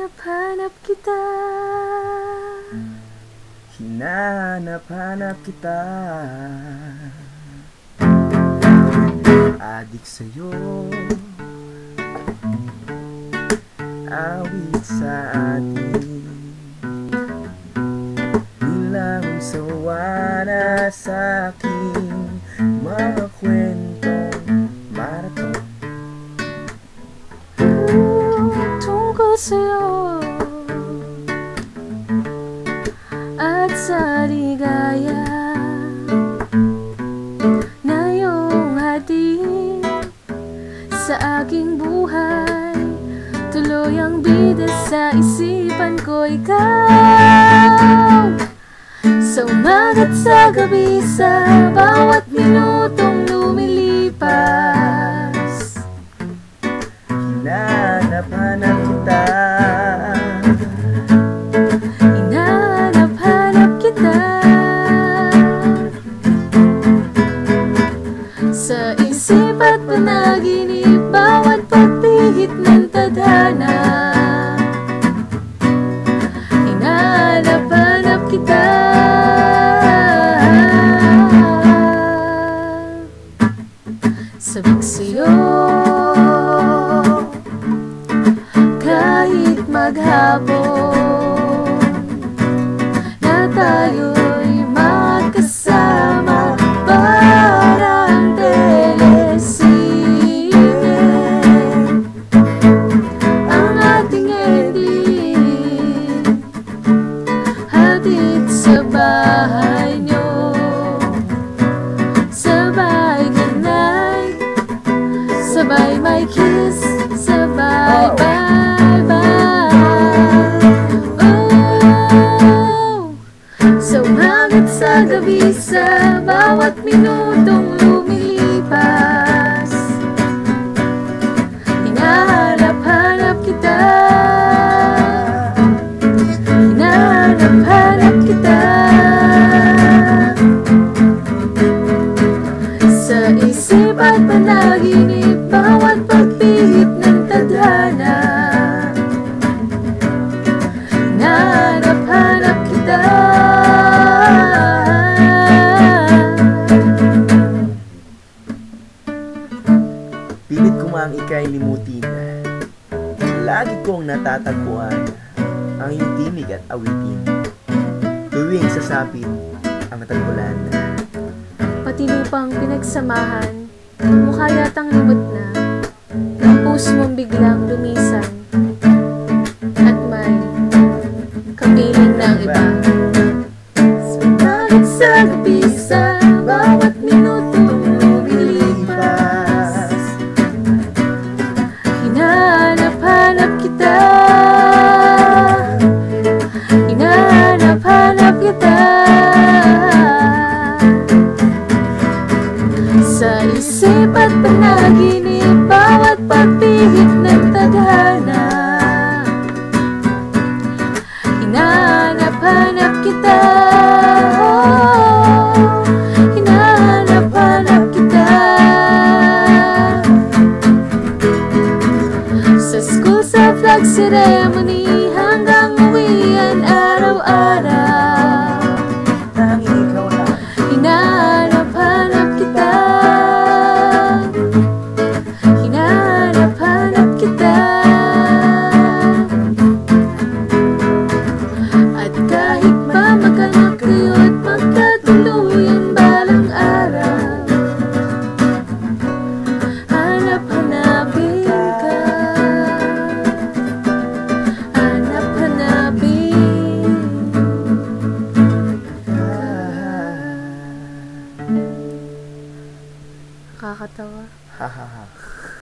Hinahanap-hanap kita. Hinahanap-hanap kita. Adik sa'yo, awit sa atin, nilang sawa na sa'king mga kwentong marathon. Tungkol sa'yo at sa ligaya na iyong hatid sa aking buhay. Tuloy ang bida sa isipan ko, ikaw. Sa umaga't sa gabi, sa bawat minutong lumilipas, Hinahanap-hanap kita. hinahanap-hanap kita. Sa isip at panaginip, bawat pagpihit ng tadhana, hinahanap-hanap kita. Sabik sa'yo kahit maghapon na tayo'y magkasama, parang telesine ang ating ending. Hatid sa bahay nyo, sabay goodnight, sabay may kiss, sabay bye-bye. Oh, sa umagat sa gabi, sa bawat minutong lumilipas, hinahanap-hanap kita. Hinahanap-hanap kita. Sa isip at panaginip, bawat pagpihit ng tadhana, hinahanap-hanap kita. Pilit ko mang ika'y limutin, lagi kong natatagpuan ang iyong tinig at awitin, tuwing sasapit ang tagpulan. Pati lupang pinagsamahan, mukha yatang limot na, ang puso mong biglang lumisan, at may kapiling ng iba. Sa umagat sa gabi, sa bawat minutong lumilipas, hinahanap-hanap kita. Hinahanap-hanap kita. Sa isip at panaginip, bawat pagpihit ng tadhana, hinahanap-hanap kita. Hinahanap-hanap kita. Sa school, sa flag ceremony, hanggang uwian araw-araw, Tanging ikaw lang. hinahanap-hanap kita. Hinahanap-hanap kita. At kahit pa magkanak kayo at magkatuluyan balang araw, hanap-hanapin ka. Hanap-hanapin ka. Kakatawa. Ha ha ha.